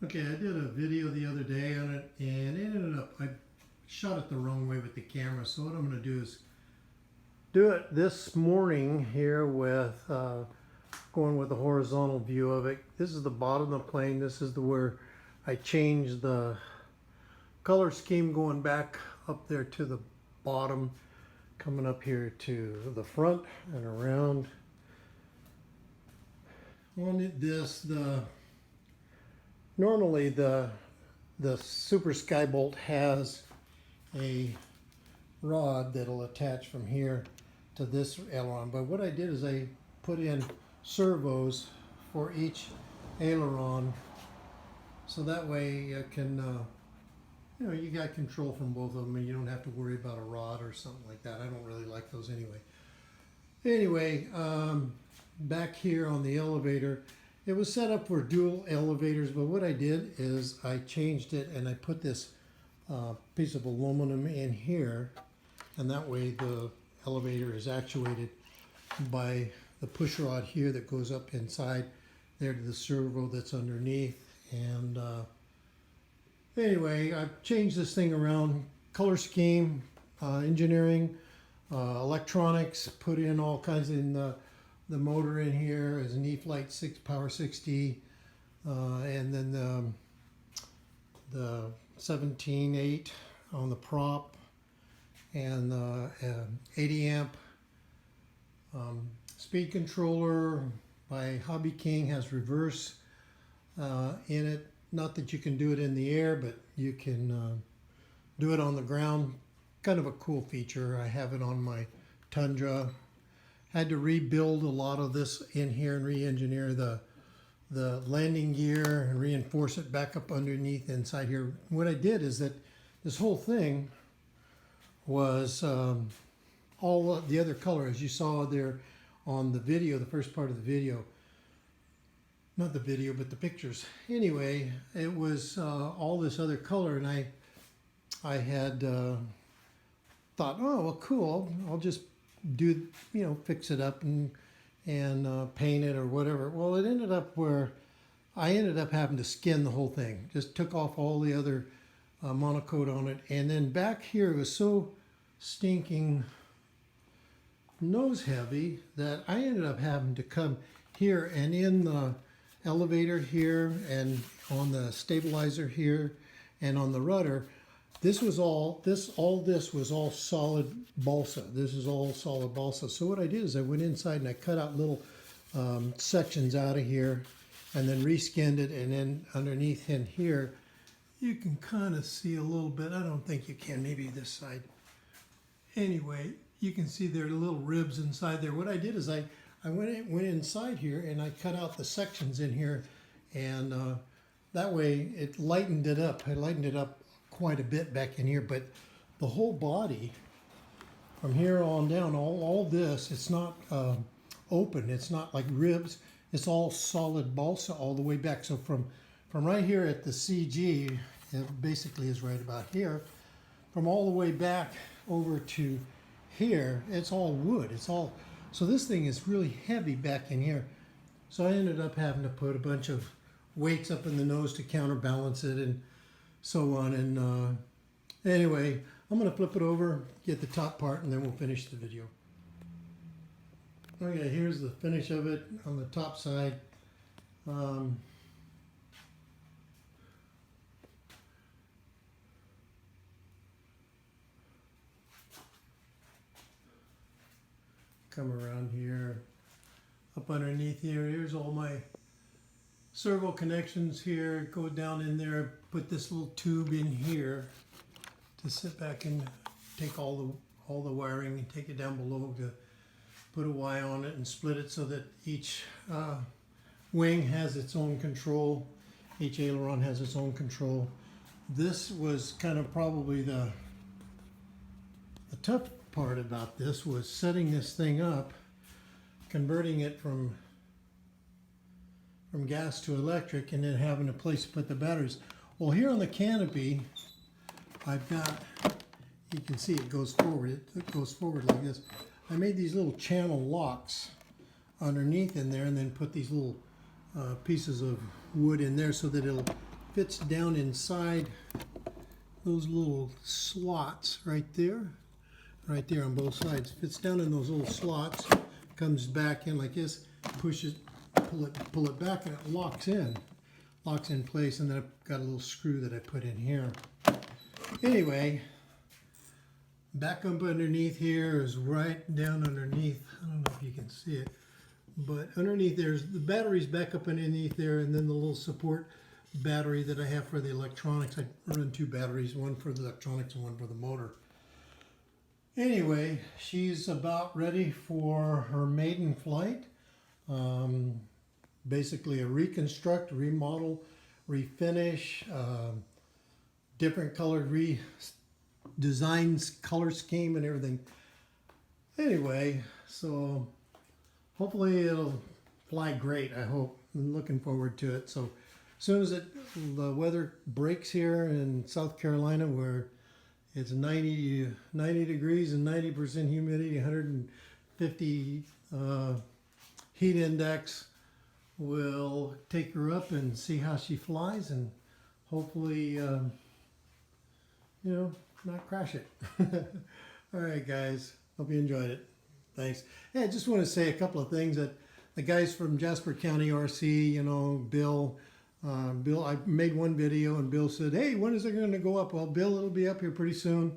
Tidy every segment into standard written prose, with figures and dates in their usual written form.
Okay, I did a video the other day on it, and it ended up, I shot it the wrong way with the camera. So what I'm going to do is do it this morning here with going with the horizontal view of it. This is the bottom of the plane. This is where I changed the color scheme, going back up there to the bottom, coming up here to the front and around. On this, normally the Super Skybolt has a rod that'll attach from here to this aileron, but what I did is I put in servos for each aileron, so that way you can you got control from both of them and you don't have to worry about a rod or something like that. I don't really like those anyway. Back here on the elevator, it was set up for dual elevators, but what I did is I changed it and I put this piece of aluminum in here, and that way the elevator is actuated by the push rod here that goes up inside there to the servo that's underneath. And anyway, I've changed this thing around, color scheme, engineering, electronics, put in all kinds in the motor in here is an E-Flight Power 6D, and then the 17.8 on the prop, and 80 amp speed controller by Hobby King, has reverse in it. Not that you can do it in the air, but you can do it on the ground. Kind of a cool feature. I have it on my Tundra. Had to rebuild a lot of this in here and re-engineer the landing gear and reinforce it back up underneath inside here. What I did is that this whole thing was all the other color, as you saw there on the video, the first part of the video. Not the video, but the pictures. Anyway, it was all this other color, and I had thought, oh, well, cool, I'll just do, fix it up and paint it or whatever. Well, it ended up where I ended up having to skin the whole thing. Just took off all the other monocoat on it, and then back here it was so stinking nose heavy that I ended up having to come here and in the elevator here and on the stabilizer here and on the rudder. This was all this was all solid balsa. This is all solid balsa. So what I did is I went inside and I cut out little sections out of here and then reskinned it, and then underneath in here you can kind of see a little bit. I don't think you can, maybe this side. Anyway, you can see there are little ribs inside there. What I did is I went inside here and I cut out the sections in here, and that way it lightened it up. I lightened it up quite a bit back in here, but the whole body from here on down, all this, it's not open. It's not like ribs. It's all solid balsa all the way back. So from right here at the CG, it basically is right about here, from all the way back over to here, it's all wood. It's all, so this thing is really heavy back in here. So I ended up having to put a bunch of weights up in the nose to counterbalance it and so on. And anyway, I'm going to flip it over, get the top part, and then we'll finish the video. Okay, here's the finish of it on the top side. Come around here, up underneath here. Here's all my servo connections here. Go down in there, put this little tube in here to sit back and take all the wiring and take it down below to put a Y on it and split it so that each wing has its own control. Each aileron has its own control. This was kind of probably the tough part about this, was setting this thing up, converting it from gas to electric, and then having a place to put the batteries. Well, here on the canopy, I've got, you can see it goes forward. It goes forward like this. I made these little channel locks underneath in there, and then put these little pieces of wood in there so that it'll fits down inside those little slots right there on both sides. Fits down in those little slots, comes back in like this, push it, pull it back, and it locks in place. And then I've got a little screw that I put in here. Anyway, back up underneath here is right down underneath. I don't know if you can see it, but underneath there's the batteries back up underneath there, and then the little support battery that I have for the electronics. I run 2 batteries, one for the electronics and one for the motor. Anyway, she's about ready for her maiden flight. Basically a reconstruct, remodel, refinish, different colored designs, color scheme and everything. Anyway, so hopefully it'll fly great, I hope. I'm looking forward to it. So as soon as the weather breaks here in South Carolina, where it's 90 degrees and 90% humidity, 150 heat index, we'll take her up and see how she flies, and hopefully, not crash it. All right, guys. Hope you enjoyed it. Thanks. Hey, I just want to say a couple of things that the guys from Jasper County RC, Bill, I made one video and Bill said, hey, when is it going to go up? Well, Bill, it'll be up here pretty soon.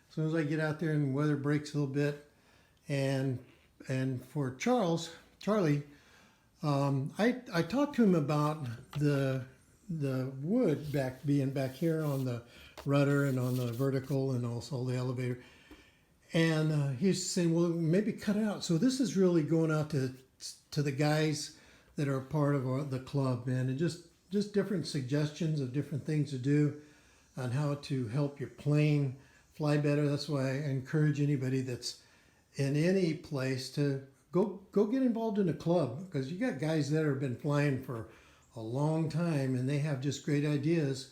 As soon as I get out there and weather breaks a little bit. And for Charlie, I talked to him about the wood being back here on the rudder and on the vertical and also the elevator. And he's saying, well, maybe cut it out. So this is really going out to the guys that are part of the club, man, and just different suggestions of different things to do on how to help your plane fly better. That's why I encourage anybody that's in any place to go get involved in a club, because you got guys that have been flying for a long time and they have just great ideas